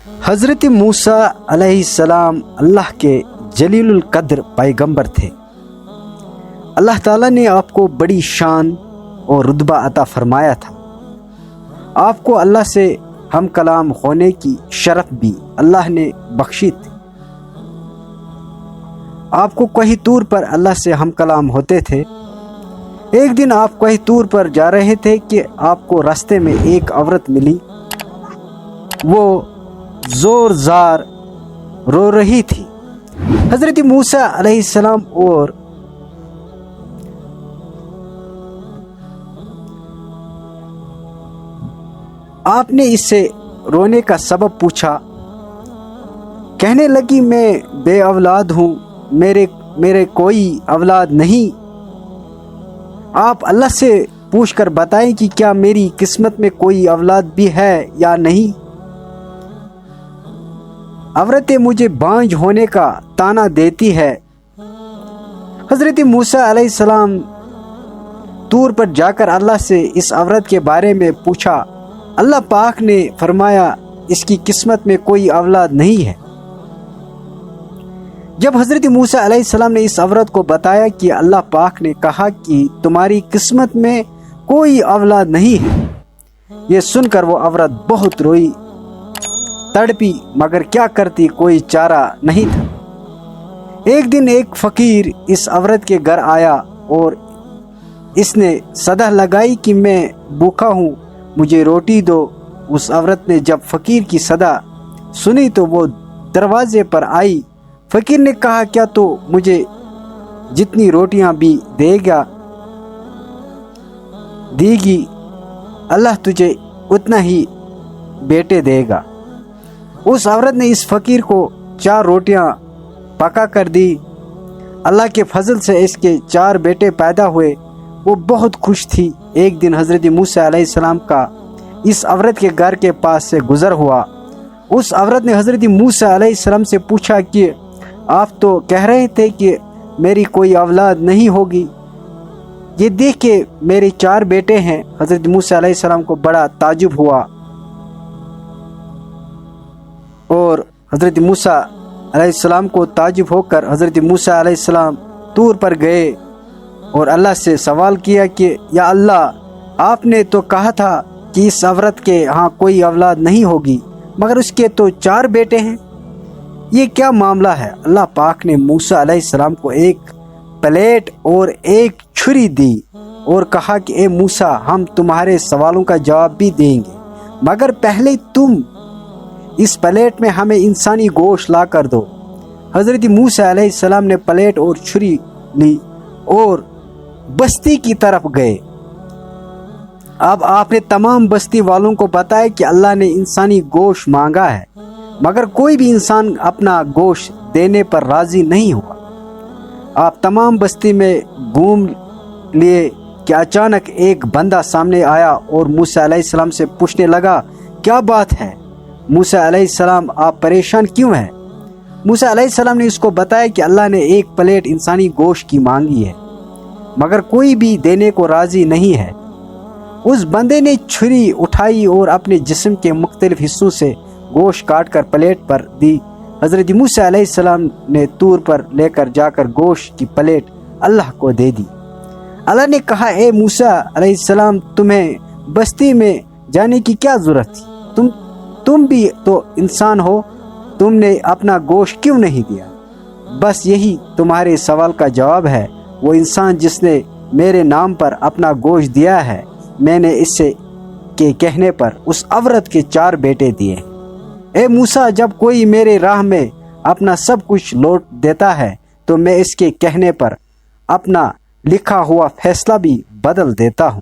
حضرت موسیٰ علیہ السلام اللہ کے جلیل القدر پیغمبر تھے۔ اللہ تعالیٰ نے آپ کو بڑی شان اور رتبہ عطا فرمایا تھا۔ آپ کو اللہ سے ہم کلام ہونے کی شرف بھی اللہ نے بخشی تھی۔ آپ کو کوہ طور پر اللہ سے ہم کلام ہوتے تھے۔ ایک دن آپ کوہ طور پر جا رہے تھے کہ آپ کو راستے میں ایک عورت ملی۔ وہ زور زار رو رہی تھی۔ حضرت موسیٰ علیہ السلام اور آپ نے اس سے رونے کا سبب پوچھا۔ کہنے لگی میں بے اولاد ہوں، میرے کوئی اولاد نہیں۔ آپ اللہ سے پوچھ کر بتائیں کہ کیا میری قسمت میں کوئی اولاد بھی ہے یا نہیں۔ عورتیں مجھے بانجھ ہونے کا طعنہ دیتی ہے۔ حضرت موسیٰ علیہ السلام طور پر جا کر اللہ سے اس عورت کے بارے میں پوچھا۔ اللہ پاک نے فرمایا اس کی قسمت میں کوئی اولاد نہیں ہے۔ جب حضرت موسیٰ علیہ السلام نے اس عورت کو بتایا کہ اللہ پاک نے کہا کہ تمہاری قسمت میں کوئی اولاد نہیں ہے، یہ سن کر وہ عورت بہت روئی، تڑپی، مگر کیا کرتی، کوئی چارہ نہیں تھا۔ ایک دن ایک فقیر اس عورت کے گھر آیا اور اس نے صدا لگائی کہ میں بھوکا ہوں، مجھے روٹی دو۔ اس عورت نے جب فقیر کی صدا سنی تو وہ دروازے پر آئی۔ فقیر نے کہا کیا تو مجھے جتنی روٹیاں بھی دے گی اللہ تجھے اتنا ہی بیٹے دے گا۔ اس عورت نے اس فقیر کو 4 روٹیاں پکا کر دی۔ اللہ کے فضل سے اس کے 4 بیٹے پیدا ہوئے۔ وہ بہت خوش تھی۔ ایک دن حضرت موسیٰ علیہ السلام کا اس عورت کے گھر کے پاس سے گزر ہوا۔ اس عورت نے حضرت موسیٰ علیہ السلام سے پوچھا کہ آپ تو کہہ رہے تھے کہ میری کوئی اولاد نہیں ہوگی، یہ دیکھ کے میرے 4 بیٹے ہیں۔ حضرت موسیٰ علیہ السلام کو بڑا تعجب ہوا اور حضرت موسیٰ علیہ السلام کو تعجب ہو کر حضرت موسیٰ علیہ السلام طور پر گئے اور اللہ سے سوال کیا کہ یا اللہ، آپ نے تو کہا تھا کہ اس عورت کے ہاں کوئی اولاد نہیں ہوگی، مگر اس کے تو 4 بیٹے ہیں، یہ کیا معاملہ ہے؟ اللہ پاک نے موسیٰ علیہ السلام کو ایک پلیٹ اور ایک چھری دی اور کہا کہ اے موسیٰ، ہم تمہارے سوالوں کا جواب بھی دیں گے، مگر پہلے تم اس پلیٹ میں ہمیں انسانی گوشت لا کر دو۔ حضرت موسیٰ علیہ السلام نے پلیٹ اور چھری لی اور بستی کی طرف گئے۔ اب آپ نے تمام بستی والوں کو بتایا کہ اللہ نے انسانی گوشت مانگا ہے، مگر کوئی بھی انسان اپنا گوشت دینے پر راضی نہیں ہوا۔ آپ تمام بستی میں گھوم لیے کہ اچانک ایک بندہ سامنے آیا اور موسیٰ علیہ السلام سے پوچھنے لگا کیا بات ہے موسیٰ علیہ السلام، آپ پریشان کیوں ہیں؟ موسیٰ علیہ السلام نے اس کو بتایا کہ اللہ نے ایک پلیٹ انسانی گوشت کی مانگی ہے، مگر کوئی بھی دینے کو راضی نہیں ہے۔ اس بندے نے چھری اٹھائی اور اپنے جسم کے مختلف حصوں سے گوشت کاٹ کر پلیٹ پر دی۔ حضرت موسیٰ علیہ السلام نے طور پر لے کر جا کر گوشت کی پلیٹ اللہ کو دے دی۔ اللہ نے کہا اے موسیٰ علیہ السلام، تمہیں بستی میں جانے کی کیا ضرورت تھی؟ تم بھی تو انسان ہو، تم نے اپنا گوشت کیوں نہیں دیا؟ بس یہی تمہارے سوال کا جواب ہے۔ وہ انسان جس نے میرے نام پر اپنا گوشت دیا ہے، میں نے اس سے کے کہنے پر اس عورت کے 4 بیٹے دیے۔ اے موسیٰ، جب کوئی میرے راہ میں اپنا سب کچھ لوٹ دیتا ہے تو میں اس کے کہنے پر اپنا لکھا ہوا فیصلہ بھی بدل دیتا ہوں۔